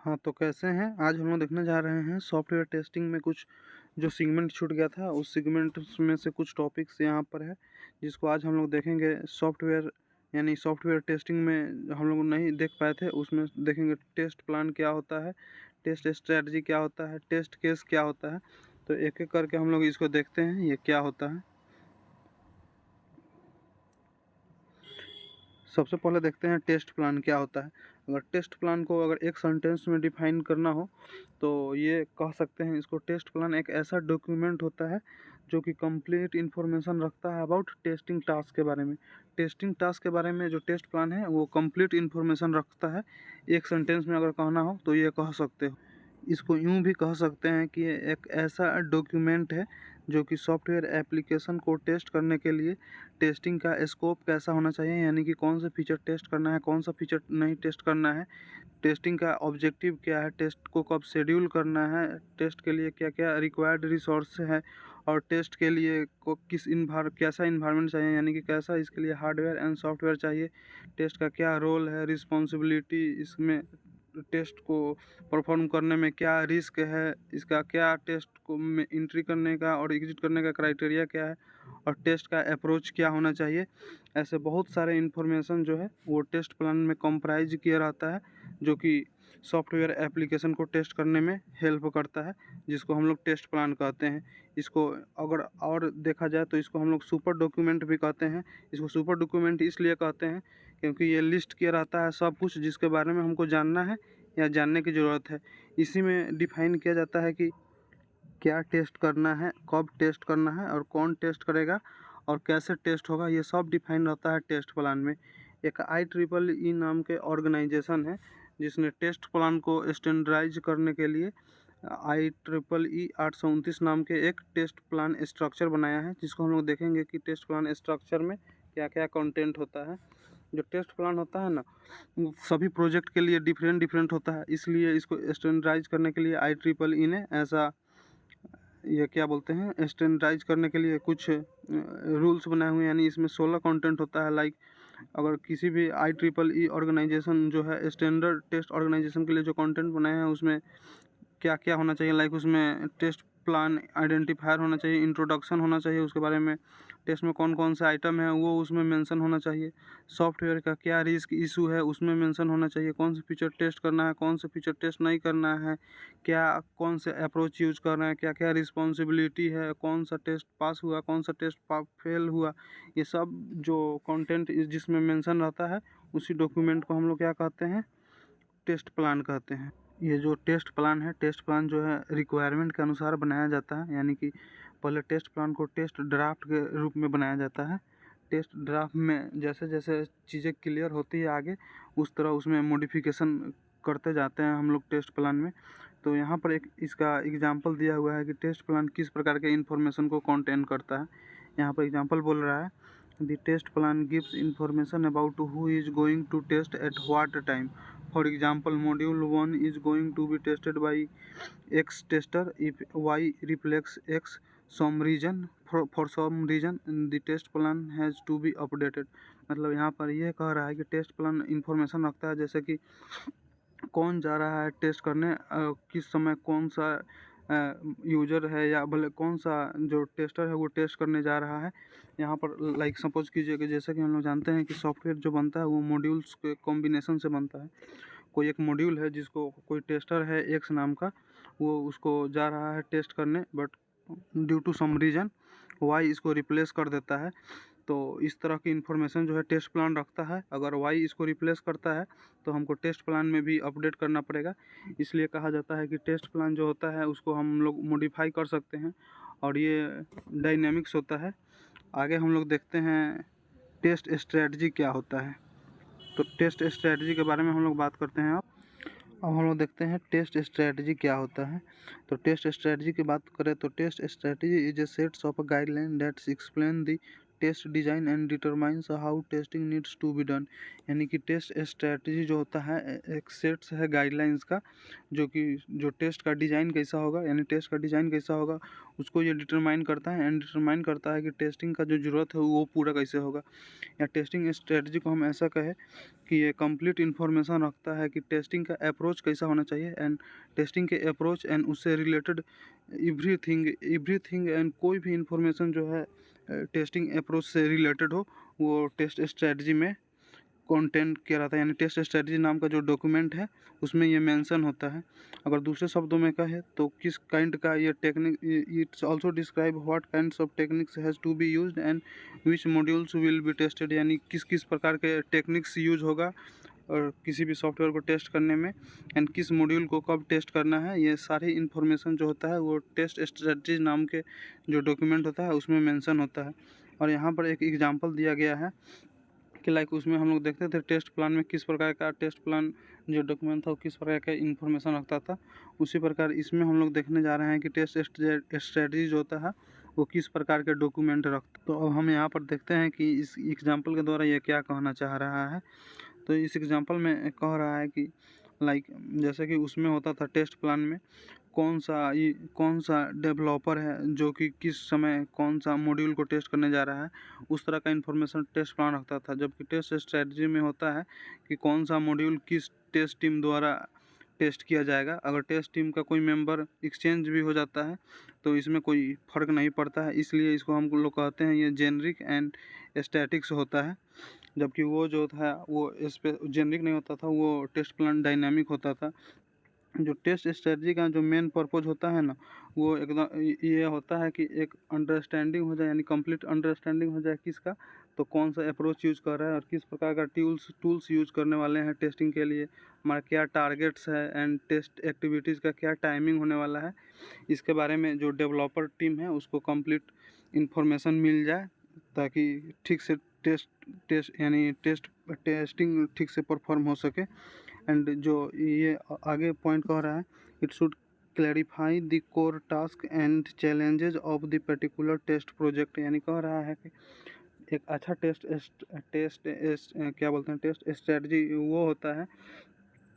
हाँ, तो कैसे हैं? आज हम लोग देखने जा रहे हैं सॉफ्टवेयर टेस्टिंग में कुछ जो सेगमेंट छूट गया था, उस सेगमेंट में से कुछ टॉपिक्स यहाँ पर है, जिसको आज हम लोग देखेंगे। सॉफ्टवेयर यानी सॉफ्टवेयर टेस्टिंग में हम लोग नहीं देख पाए थे, उसमें देखेंगे टेस्ट प्लान क्या होता है, टेस्ट स्ट्रेटजी क्या होता है, टेस्ट केस क्या होता है। तो एक-एक करके हम लोग इसको देखते हैं, ये क्या होता है। सबसे पहले देखते हैं टेस्ट प्लान क्या होता है। अगर टेस्ट प्लान को अगर एक सेंटेंस में डिफाइन करना हो तो ये कह सकते हैं, इसको टेस्ट प्लान एक ऐसा डॉक्यूमेंट होता है जो कि कंप्लीट इन्फॉर्मेशन रखता है अबाउट टेस्टिंग टास्क के बारे में। टेस्टिंग टास्क के बारे में जो टेस्ट प्लान है वो कंप्लीट इन्फॉर्मेशन रखता है। एक सेंटेंस में अगर कहना हो तो ये कह सकते हो। इसको यूँ भी कह सकते हैं कि ये एक ऐसा डॉक्यूमेंट है जो कि सॉफ्टवेयर एप्लीकेशन को टेस्ट करने के लिए टेस्टिंग का स्कोप कैसा होना चाहिए, यानी कि कौन सा फीचर टेस्ट करना है, कौन सा फीचर नहीं टेस्ट करना है, टेस्टिंग का ऑब्जेक्टिव क्या है, टेस्ट को कब शेड्यूल करना है, टेस्ट के लिए क्या क्या रिक्वायर्ड रिसोर्स है, और टेस्ट के लिए को कैसा इन्वायरमेंट चाहिए, यानी कि कैसा इसके लिए हार्डवेयर एंड सॉफ्टवेयर चाहिए, टेस्ट का क्या रोल है, रिस्पॉन्सिबिलिटी इसमें, टेस्ट को परफॉर्म करने में क्या रिस्क है, इसका क्या टेस्ट को में एंट्री करने का और एग्जिट करने का क्राइटेरिया क्या है, और टेस्ट का अप्रोच क्या होना चाहिए। ऐसे बहुत सारे इन्फॉर्मेशन जो है वो टेस्ट प्लान में कंप्राइज किया रहता है, जो कि सॉफ्टवेयर एप्लीकेशन को टेस्ट करने में हेल्प करता है, जिसको हम लोग टेस्ट प्लान कहते हैं। इसको अगर और देखा जाए तो इसको हम लोग सुपर डॉक्यूमेंट भी कहते हैं। इसको सुपर डॉक्यूमेंट इसलिए कहते हैं क्योंकि ये लिस्ट किया रहता है सब कुछ जिसके बारे में हमको जानना है या जानने की ज़रूरत है। इसी में डिफाइन किया जाता है कि क्या टेस्ट करना है, कब टेस्ट करना है, और कौन टेस्ट करेगा और कैसे टेस्ट होगा, ये सब डिफाइन रहता है टेस्ट प्लान में। एक IEEE नाम के ऑर्गेनाइजेशन है जिसने टेस्ट प्लान को स्टैंडर्डाइज करने के लिए IEEE 829 नाम के एक टेस्ट प्लान स्ट्रक्चर बनाया है, जिसको हम लोग देखेंगे कि टेस्ट प्लान स्ट्रक्चर में क्या क्या कंटेंट होता है। जो टेस्ट प्लान होता है ना, वो सभी प्रोजेक्ट के लिए डिफरेंट डिफरेंट होता है, इसलिए इसको स्टैंडर्डाइज करने के लिए IEEE ने ऐसा ये क्या बोलते हैं स्टैंडर्डाइज करने के लिए कुछ रूल्स बनाए हुए हैं। यानी इसमें 16 कंटेंट होता है। लाइक अगर किसी भी IEEE ऑर्गेनाइजेशन जो है स्टैंडर्ड टेस्ट ऑर्गेनाइजेशन के लिए जो कंटेंट बनाए हैं उसमें क्या क्या होना चाहिए, लाइक उसमें टेस्ट प्लान आइडेंटिफायर होना चाहिए, इंट्रोडक्शन होना चाहिए उसके बारे में, टेस्ट में कौन कौन से आइटम है वो उसमें मेंशन होना चाहिए, सॉफ्टवेयर का क्या रिस्क इशू है उसमें मेंशन होना चाहिए, कौन से फीचर टेस्ट करना है, कौन से फीचर टेस्ट नहीं करना है, क्या कौन से अप्रोच यूज करना है, क्या क्या रिस्पॉन्सिबिलिटी है, कौन सा टेस्ट पास हुआ, कौन सा टेस्ट फेल हुआ। ये सब जो कंटेंट जिसमें मेंशन रहता है उसी डॉक्यूमेंट को हम लोग क्या कहते हैं, टेस्ट प्लान कहते हैं। ये जो टेस्ट प्लान है, टेस्ट प्लान जो है रिक्वायरमेंट के अनुसार बनाया जाता है, यानी कि पहले टेस्ट प्लान को टेस्ट ड्राफ्ट के रूप में बनाया जाता है। टेस्ट ड्राफ्ट में जैसे जैसे चीज़ें क्लियर होती है आगे, उस तरह उसमें मॉडिफिकेशन करते जाते हैं हम लोग टेस्ट प्लान में। तो यहाँ पर एक इसका एग्जांपल दिया हुआ है कि टेस्ट प्लान किस प्रकार के इन्फॉर्मेशन को कंटेन करता है। यहाँ पर एग्जांपल बोल रहा है, the test plan gives information about who is going to test at what time. For example, module 1 is going to be tested by X tester. If Y reflects X some reason, for some reason the test plan has to be updated. मतलब यहाँ पर यह कह रहा है कि test plan information रखता है, जैसे कि कौन जा रहा है टेस्ट करने, किस समय कौन सा यूजर है या भले कौन सा जो टेस्टर है वो टेस्ट करने जा रहा है। यहाँ पर लाइक सपोज कीजिए कि जैसे कि हम लोग जानते हैं कि सॉफ्टवेयर जो बनता है वो मॉड्यूल्स के कॉम्बिनेशन से बनता है। कोई एक मॉड्यूल है जिसको कोई टेस्टर है एक्स नाम का, वो उसको जा रहा है टेस्ट करने, but due to some reason Y इसको रिप्लेस कर देता है। तो इस तरह की इन्फॉर्मेशन जो है टेस्ट प्लान रखता है। अगर वाई इसको रिप्लेस करता है तो हमको टेस्ट प्लान में भी अपडेट करना पड़ेगा। इसलिए कहा जाता है कि टेस्ट प्लान जो होता है उसको हम लोग मॉडिफाई कर सकते हैं और ये डायनेमिक्स होता है। आगे हम लोग देखते हैं टेस्ट स्ट्रेटजी क्या होता है। तो टेस्ट स्ट्रेटजी के बारे में हम लोग बात करते हैं। अब हम लोग देखते हैं टेस्ट स्ट्रेटजी क्या होता है। तो टेस्ट स्ट्रेटजी की बात करें तो test strategy is a sets of guideline that's explain the test design and determines how testing needs to be done. यानी कि टेस्ट स्ट्रैटेजी जो होता है एक सेट्स है गाइडलाइंस का, जो कि जो टेस्ट का डिज़ाइन कैसा होगा, यानी टेस्ट का डिज़ाइन कैसा होगा उसको ये डिटरमाइन करता है एंड डिटरमाइन करता है कि टेस्टिंग का जो ज़रूरत है वो पूरा कैसे होगा। या टेस्टिंग स्ट्रेटजी को हम ऐसा कहें कि ये कंप्लीट इन्फॉर्मेशन रखता है कि टेस्टिंग का अप्रोच कैसा होना चाहिए एंड टेस्टिंग के अप्रोच एंड उससे रिलेटेड एवरीथिंग एंड कोई भी इंफॉर्मेशन जो है टेस्टिंग अप्रोच से रिलेटेड हो वो टेस्ट स्ट्रेटजी में कंटेंट किया रहता है। यानी टेस्ट स्ट्रेटजी नाम का जो डॉक्यूमेंट है उसमें ये मेंशन होता है। अगर दूसरे शब्दों में कहें तो किस काइंड का ये technique, its also describe what kinds of techniques has to be used and which modules will be tested. यानी किस किस प्रकार के टेक्निक्स यूज होगा और किसी भी सॉफ्टवेयर को टेस्ट करने में एंड किस मॉड्यूल को कब टेस्ट करना है, ये सारी इन्फॉर्मेशन जो होता है वो टेस्ट स्ट्रेटजी नाम के जो डॉक्यूमेंट होता है उसमें मेंशन होता है। और यहाँ पर एक एग्जांपल दिया गया है कि लाइक उसमें हम लोग देखते थे टेस्ट प्लान में किस प्रकार का टेस्ट प्लान जो डॉक्यूमेंट था वो किस प्रकार का इन्फॉर्मेशन रखता था। उसी प्रकार इसमें हम लोग देखने जा रहे हैं कि टेस्ट स्ट्रेटजी जो होता है वो किस प्रकार के डॉक्यूमेंट रखता। तो अब हम यहाँ पर देखते हैं कि इस एग्जांपल के द्वारा ये क्या कहना चाह रहा है। तो इस एग्जांपल में कह रहा है कि लाइक जैसे कि उसमें होता था टेस्ट प्लान में कौन सा डेवलपर है जो कि किस समय कौन सा मॉड्यूल को टेस्ट करने जा रहा है, उस तरह का इन्फॉर्मेशन टेस्ट प्लान रखता था। जबकि टेस्ट स्ट्रेटजी में होता है कि कौन सा मॉड्यूल किस टेस्ट टीम द्वारा टेस्ट किया जाएगा। अगर टेस्ट टीम का कोई मेंबर एक्सचेंज भी हो जाता है तो इसमें कोई फ़र्क नहीं पड़ता है, इसलिए इसको हम लोग कहते हैं ये जेनरिक एंड स्टैटिक्स होता है। जबकि वो जो था वो जेनरिक नहीं होता था, वो टेस्ट प्लान डायनामिक होता था। जो टेस्ट स्ट्रेटजी का जो मेन पर्पज़ होता है ना वो एकदम ये होता है कि एक अंडरस्टैंडिंग हो जाए, यानी कंप्लीट अंडरस्टैंडिंग हो जाए किसका, तो कौन सा अप्रोच यूज़ कर रहा है और किस प्रकार का टूल्स यूज़ करने वाले हैं टेस्टिंग के लिए, हमारा क्या टारगेट्स है एंड टेस्ट एक्टिविटीज़ का क्या टाइमिंग होने वाला है, इसके बारे में जो डेवलपर टीम है उसको कंप्लीट इन्फॉर्मेशन मिल जाए ताकि ठीक से टेस्टिंग ठीक से परफॉर्म हो सके। एंड जो ये आगे पॉइंट कह रहा है, it should clarify the core task and challenges of the particular test project. यानी कह रहा है कि एक अच्छा क्या बोलते हैं टेस्ट स्ट्रेटजी वो होता है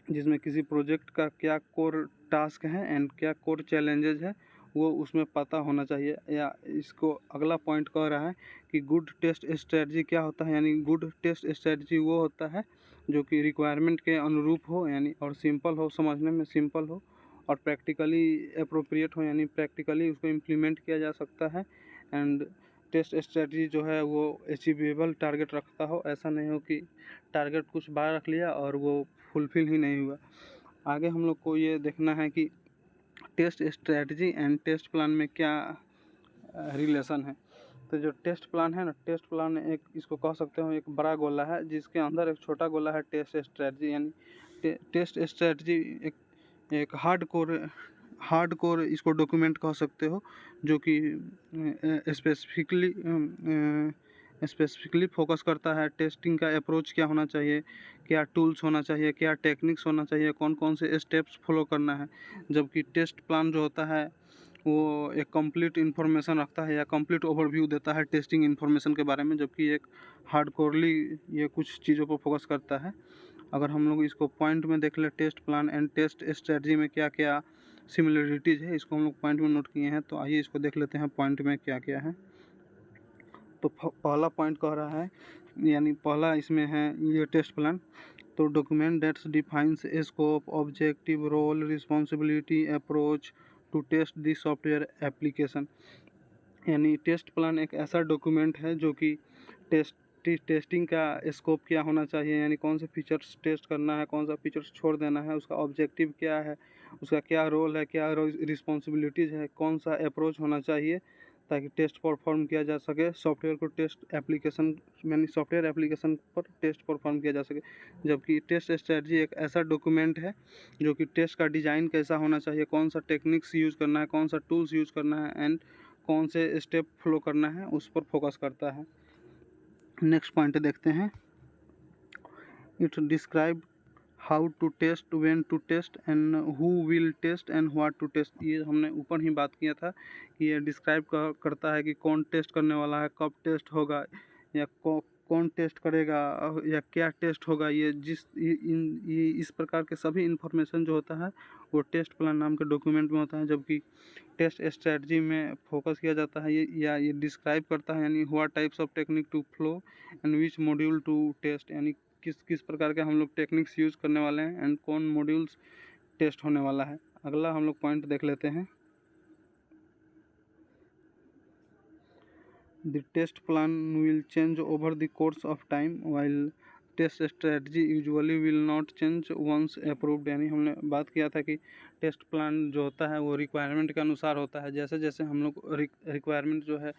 जिसमें किसी प्रोजेक्ट का क्या कोर टास्क है एंड क्या कोर चैलेंजेस है वो उसमें पता होना चाहिए। या इसको अगला पॉइंट कह रहा है कि गुड टेस्ट स्ट्रेटजी क्या होता है, यानी गुड टेस्ट स्ट्रेटजी वो होता है जो कि रिक्वायरमेंट के अनुरूप हो, यानी और सिंपल हो, समझने में सिंपल हो और प्रैक्टिकली अप्रोप्रिएट हो, यानी प्रैक्टिकली उसको इम्प्लीमेंट किया जा सकता है। एंड टेस्ट स्ट्रेटजी जो है वो अचीवेबल टारगेट रखता हो, ऐसा नहीं हो कि टारगेट कुछ बार रख लिया और वो फुलफिल ही नहीं हुआ। आगे हम लोग को ये देखना है कि test strategy and test plan में क्या रिलेशन है। तो जो टेस्ट प्लान है ना, टेस्ट प्लान एक इसको कह सकते हो एक बड़ा गोला है जिसके अंदर एक छोटा गोला है टेस्ट स्ट्रेटजी। यानी टेस्ट स्ट्रेटजी एक हार्ड कोर इसको डॉक्यूमेंट कह सकते हो जो कि स्पेसिफिकली फोकस करता है टेस्टिंग का अप्रोच क्या होना चाहिए, क्या टूल्स होना चाहिए, क्या टेक्निक्स होना चाहिए, कौन कौन से स्टेप्स फॉलो करना है। जबकि टेस्ट प्लान जो होता है वो एक कंप्लीट इन्फॉर्मेशन रखता है या कंप्लीट ओवरव्यू देता है टेस्टिंग इन्फॉर्मेशन के बारे में, जबकि एक हार्डकोरली ये कुछ चीज़ों पर फोकस करता है। अगर हम लोग इसको पॉइंट में देख ले test plan and test strategy में क्या क्या सिमिलरिटीज़ है, इसको हम लोग पॉइंट में नोट किए हैं। तो आइए इसको देख लेते हैं पॉइंट में क्या क्या है। तो पहला पॉइंट कह रहा है, यानी पहला इसमें है ये टेस्ट प्लान, तो document that's defines scope, objective, role, responsibility, approach to test the software application. यानी टेस्ट प्लान एक ऐसा डॉक्यूमेंट है जो कि टेस्टिंग का स्कोप क्या होना चाहिए, यानी कौन से फीचर्स टेस्ट करना है, कौन सा फीचर्स छोड़ देना है, उसका ऑब्जेक्टिव क्या है, उसका क्या रोल है, क्या रिस्पॉन्सिबिलिटीज़ है, कौन सा अप्रोच होना चाहिए ताकि टेस्ट परफॉर्म किया जा सके, सॉफ्टवेयर को टेस्ट एप्लीकेशन यानी सॉफ्टवेयर एप्लीकेशन पर टेस्ट परफॉर्म किया जा सके। जबकि टेस्ट स्ट्रेटजी एक ऐसा डॉक्यूमेंट है जो कि टेस्ट का डिज़ाइन कैसा होना चाहिए, कौन सा टेक्निक्स यूज़ करना है, कौन सा टूल्स यूज़ करना है एंड कौन से स्टेप फॉलो करना है उस पर फोकस करता है। नेक्स्ट पॉइंट देखते हैं, it describe how to test, when to test and who will test and what to test. ये हमने ऊपर ही बात किया था कि ये डिस्क्राइब करता है कि कौन टेस्ट करने वाला है, कब टेस्ट होगा, या कौन टेस्ट करेगा या क्या टेस्ट होगा, ये इस प्रकार के सभी इन्फॉर्मेशन जो होता है वो टेस्ट प्लान नाम के डॉक्यूमेंट में होता है। जबकि टेस्ट स्ट्रेटजी में फोकस किया जाता है ये डिस्क्राइब करता है यानी what types of technique to follow and which module to test, यानी किस किस प्रकार के हम लोग टेक्निक्स यूज़ करने वाले हैं एंड कौन मॉड्यूल्स टेस्ट होने वाला है। अगला हम लोग पॉइंट देख लेते हैं। The test plan will change over the course of time while test strategy usually will not change once approved, यानी हमने बात किया था कि टेस्ट प्लान जो होता है वो रिक्वायरमेंट के अनुसार होता है। जैसे जैसे हम लोग रिक्वायरमेंट जो है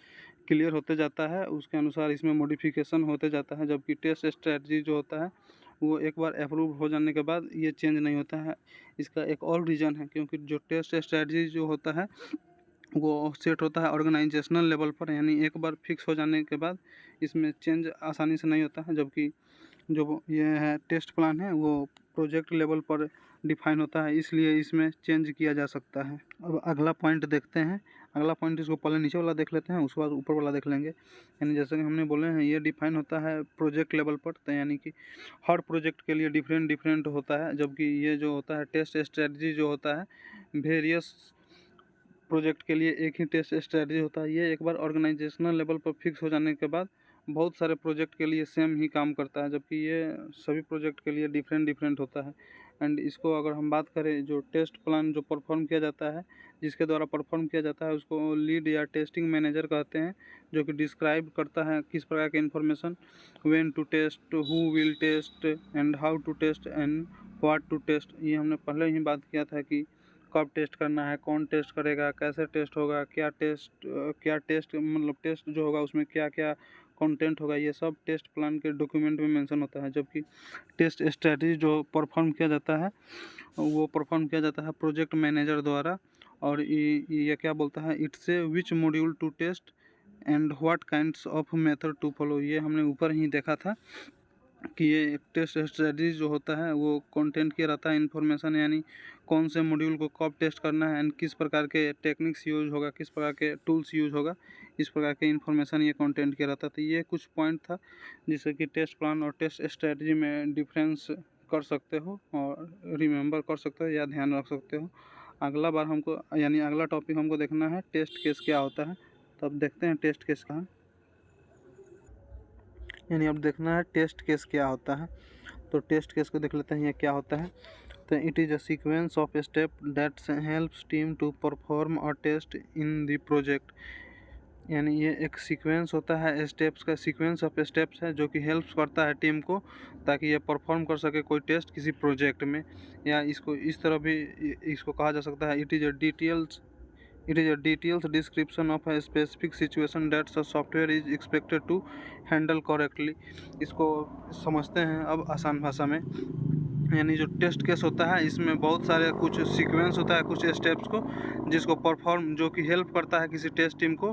क्लियर होते जाता है उसके अनुसार इसमें मॉडिफिकेशन होते जाता है। जबकि टेस्ट स्ट्रेटजी जो होता है वो एक बार अप्रूव हो जाने के बाद ये चेंज नहीं होता है। इसका एक और रीज़न है क्योंकि जो टेस्ट स्ट्रेटजी जो होता है वो सेट होता है ऑर्गेनाइजेशनल लेवल पर, यानी एक बार फिक्स हो जाने के बाद इसमें चेंज आसानी से नहीं होता है। जबकि जो ये है टेस्ट प्लान है वो प्रोजेक्ट लेवल पर डिफाइन होता है, इसलिए इसमें चेंज किया जा सकता है। अब अगला पॉइंट देखते हैं। अगला पॉइंट इसको पहले नीचे वाला देख लेते हैं, उसके बाद ऊपर वाला देख लेंगे। यानी जैसे कि हमने बोले हैं ये डिफाइन होता है प्रोजेक्ट लेवल पर, तो यानी कि हर प्रोजेक्ट के लिए डिफरेंट होता है। जबकि ये जो होता है टेस्ट स्ट्रेटजी जो होता है वेरियस प्रोजेक्ट के लिए एक ही टेस्ट स्ट्रेटजी होता है। ये एक बार ऑर्गेनाइजेशनल लेवल पर फिक्स हो जाने के बाद बहुत सारे प्रोजेक्ट के लिए सेम ही काम करता है, जबकि ये सभी प्रोजेक्ट के लिए डिफरेंट होता है। एंड इसको अगर हम बात करें जो टेस्ट प्लान जो परफॉर्म किया जाता है जिसके द्वारा परफॉर्म किया जाता है उसको लीड या टेस्टिंग मैनेजर कहते हैं, जो कि डिस्क्राइब करता है किस प्रकार के information, when to test, who will test and how to test and what to test. ये हमने पहले ही बात किया था कि कब टेस्ट करना है, कौन टेस्ट करेगा, कैसे टेस्ट होगा, क्या टेस्ट मतलब टेस्ट जो होगा उसमें क्या क्या कंटेंट होगा, ये सब टेस्ट प्लान के डॉक्यूमेंट में मेंशन होता है। जबकि टेस्ट स्ट्रेटजी जो परफॉर्म किया जाता है वो परफॉर्म किया जाता है प्रोजेक्ट मैनेजर द्वारा। और ये क्या बोलता है, it's say which module to test and what kinds of method to follow. ये हमने ऊपर ही देखा था कि ये टेस्ट स्ट्रेटजी जो होता है वो कंटेंट किया रहता है इन्फॉर्मेशन, यानी कौन से मॉड्यूल को कब टेस्ट करना है एंड किस प्रकार के टेक्निक्स यूज होगा, किस प्रकार के टूल्स यूज होगा, इस प्रकार के इन्फॉर्मेशन ये कंटेंट किया रहता है। तो ये कुछ पॉइंट था जिससे कि टेस्ट प्लान और टेस्ट स्ट्रेटजी में डिफरेंस कर सकते हो और रिमेंबर कर सकते हो या ध्यान रख सकते हो। अगला बार हमको यानी अगला टॉपिक हमको देखना है टेस्ट केस क्या होता है। तो अब देखते हैं टेस्ट केस का, यानी अब देखना है टेस्ट केस क्या होता है। तो टेस्ट केस को देख लेते हैं ये क्या होता है। तो it is a sequence of step that helps team to perform a test in the project, यानी ये एक सीक्वेंस होता है स्टेप्स का, सीक्वेंस ऑफ स्टेप्स है जो कि हेल्प्स करता है टीम को ताकि ये परफॉर्म कर सके कोई टेस्ट किसी प्रोजेक्ट में। या इसको इस तरह भी इसको कहा जा सकता है, It is a detailed description of a specific situation that the software is expected to handle correctly। इसको समझते हैं अब आसान भाषा में। यानी जो टेस्ट केस होता है इसमें बहुत सारे कुछ सीक्वेंस होता है, कुछ स्टेप्स को जिसको परफॉर्म जो कि हेल्प करता है किसी टेस्ट टीम को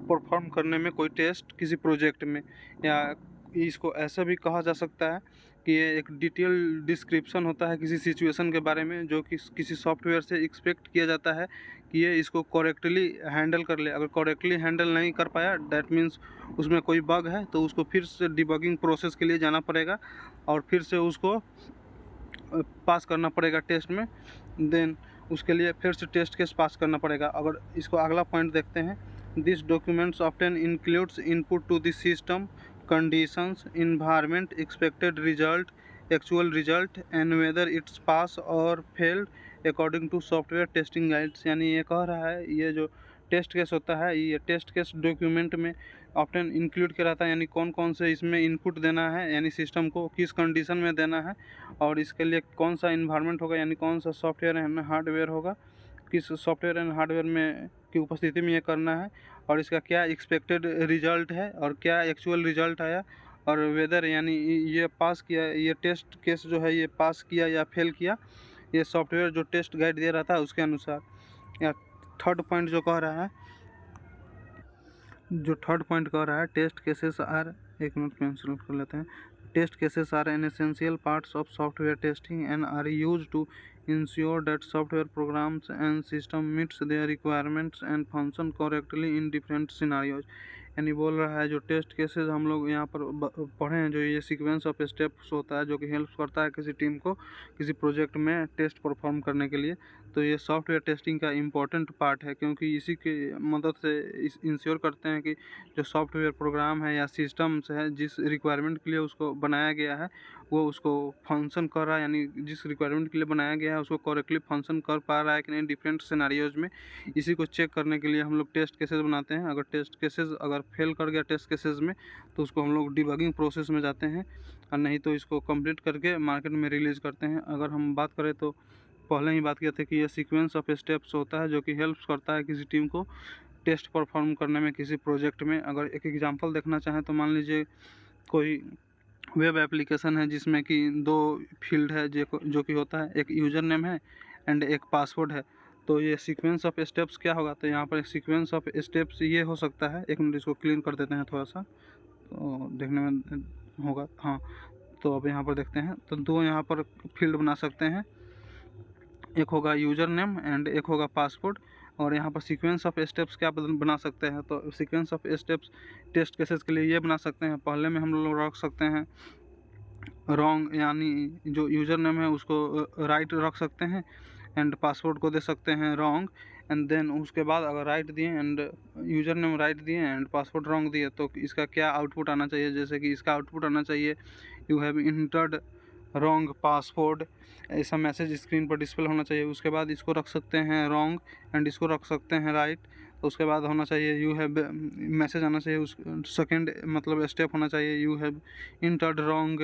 परफॉर्म करने में कोई टेस्ट किसी प्रोजेक्ट में। या इसको ऐसा भी कहा जा सकता है कि ये एक डिटेल डिस्क्रिप्शन होता है किसी सिचुएशन के बारे में जो कि किसी सॉफ्टवेयर से एक्सपेक्ट किया जाता है कि ये इसको करेक्टली हैंडल कर ले। अगर करेक्टली हैंडल नहीं कर पाया दैट मीन्स उसमें कोई बग है, तो उसको फिर से डिबगिंग प्रोसेस के लिए जाना पड़ेगा और फिर से उसको पास करना पड़ेगा टेस्ट में, देन उसके लिए फिर से टेस्ट केस पास करना पड़ेगा। अगर इसको अगला पॉइंट देखते हैं, this documents often includes input to this system conditions environment expected result actual result and whether it's pass और failed according to software testing guides. यानी ये कह रहा है ये जो टेस्ट केस होता है ये टेस्ट केस डॉक्यूमेंट में ऑप्शन इंक्लूड किया रहता है, यानी कौन कौन से इसमें इनपुट देना है, यानी सिस्टम को किस कंडीशन में देना है और इसके लिए कौन सा इन्वायरमेंट होगा, यानी कौन सा सॉफ्टवेयर एंड हार्डवेयर होगा, किस सॉफ्टवेयर एंड हार्डवेयर में की उपस्थिति में ये करना है और इसका क्या एक्सपेक्टेड रिजल्ट है और क्या एक्चुअल रिजल्ट आया और वेदर यानी ये पास किया, ये टेस्ट केस जो है ये पास किया या फेल किया, ये सॉफ्टवेयर जो टेस्ट गाइड दे रहा था उसके अनुसार। या थर्ड पॉइंट जो कह रहा है, टेस्ट केसेस आर, एक मिनट कैंसिल कर लेते हैं। Test cases are an essential parts of software testing and are used to ensure that software programs and system meets their requirements and function correctly in different scenarios। यानी बोल रहा है जो test cases हम लोग यहाँ पर पढ़े हैं, जो ये सीक्वेंस ऑफ स्टेप्स होता है जो कि हेल्प करता है किसी टीम को किसी प्रोजेक्ट में टेस्ट परफॉर्म करने के लिए। तो ये सॉफ्टवेयर टेस्टिंग का इम्पॉर्टेंट पार्ट है, क्योंकि इसी की मदद से इंश्योर करते हैं कि जो सॉफ्टवेयर प्रोग्राम है या सिस्टम्स है जिस रिक्वायरमेंट के लिए उसको बनाया गया है वो उसको फंक्शन कर रहा है, यानी जिस रिक्वायरमेंट के लिए बनाया गया है उसको करेक्टली फंक्शन कर पा रहा है कि नहीं डिफरेंट सिनेरियोज में। इसी को चेक करने के लिए हम लोग टेस्ट केसेस बनाते हैं। अगर टेस्ट केसेस अगर फेल कर गया टेस्ट केसेस में तो उसको हम लोग डिबगिंग प्रोसेस में जाते हैं, और नहीं तो इसको कंप्लीट करके मार्केट में रिलीज़ करते हैं। अगर हम बात करें तो पहले ही बात किया था कि ये सीक्वेंस ऑफ स्टेप्स होता है जो कि हेल्प करता है किसी टीम को टेस्ट परफॉर्म करने में किसी प्रोजेक्ट में। अगर एक एग्जांपल देखना चाहें तो मान लीजिए कोई वेब एप्लीकेशन है जिसमें कि 2 फील्ड है जो कि होता है, एक यूज़र नेम है एंड एक पासवर्ड है। तो ये सीक्वेंस ऑफ स्टेप्स क्या होगा, तो यहाँ पर एक सीक्वेंस ऑफ स्टेप्स ये हो सकता है। एक मिनट इसको क्लीन कर देते हैं थोड़ा सा तो देखने में होगा। हाँ, तो अब यहाँ पर देखते हैं तो 2 यहाँ पर फील्ड बना सकते हैं, एक होगा यूज़र नेम एंड एक होगा पासवर्ड। और यहाँ पर सीक्वेंस ऑफ स्टेप्स क्या बना सकते हैं, तो sequence of steps test cases के लिए ये बना सकते हैं। पहले में हम लोग रख सकते हैं रॉन्ग, यानी जो यूज़र नेम है उसको राइट रख सकते हैं एंड पासवर्ड को दे सकते हैं रॉन्ग। एंड देन उसके बाद अगर राइट दिए एंड यूज़र नेम राइट दिए एंड पासवर्ड रॉन्ग दिए तो इसका क्या आउटपुट आना चाहिए, जैसे कि इसका आउटपुट आना चाहिए you have entered wrong password, ऐसा मैसेज स्क्रीन पर डिस्प्ले होना चाहिए। उसके बाद इसको रख सकते हैं रॉन्ग एंड इसको रख सकते हैं राइट। तो उसके बाद होना चाहिए यू हैव, मैसेज आना चाहिए उस सेकेंड मतलब स्टेप होना चाहिए यू हैव इंटर्ड रॉन्ग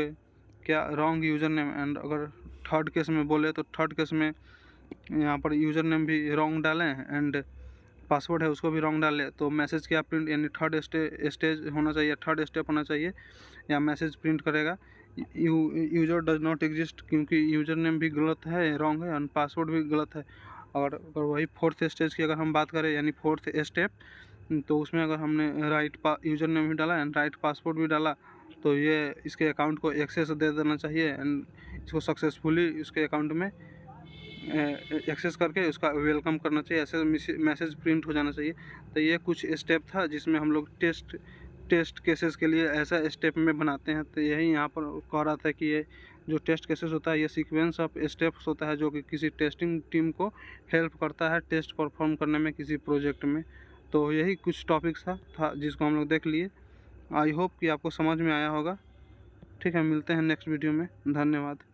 क्या रॉन्ग यूज़र नेम। एंड अगर थर्ड केस में बोले तो थर्ड केस में यहाँ पर यूज़र नेम भी रॉन्ग डालें एंड पासवर्ड है उसको भी रॉन्ग डालें तो मैसेज क्या प्रिंट, यानी थर्ड स्टेज होना चाहिए, थर्ड स्टेप होना चाहिए या मैसेज प्रिंट करेगा यूज़र डज नॉट एग्जिस्ट, क्योंकि यूज़र नेम भी गलत है रॉन्ग है और पासवर्ड भी गलत है। और अगर वही फोर्थ स्टेज की अगर हम बात करें यानी फोर्थ स्टेप, तो उसमें अगर हमने राइट यूज़र नेम भी डाला एंड राइट पासवर्ड भी डाला तो ये इसके अकाउंट को एक्सेस दे देना चाहिए एंड इसको सक्सेसफुली इसके अकाउंट में एक्सेस करके उसका वेलकम करना चाहिए, ऐसे मैसेज प्रिंट हो जाना चाहिए। तो ये कुछ स्टेप था जिसमें हम लोग टेस्ट केसेस के लिए ऐसा स्टेप में बनाते हैं। तो यही यहाँ पर कह रहा था कि ये जो टेस्ट केसेस होता है ये सीक्वेंस ऑफ स्टेप्स होता है जो कि किसी टेस्टिंग टीम को हेल्प करता है टेस्ट परफॉर्म करने में किसी प्रोजेक्ट में। तो यही कुछ टॉपिक्स था जिसको हम लोग देख लिए। आई होप कि आपको समझ में आया होगा। ठीक है, मिलते हैं नेक्स्ट वीडियो में। धन्यवाद।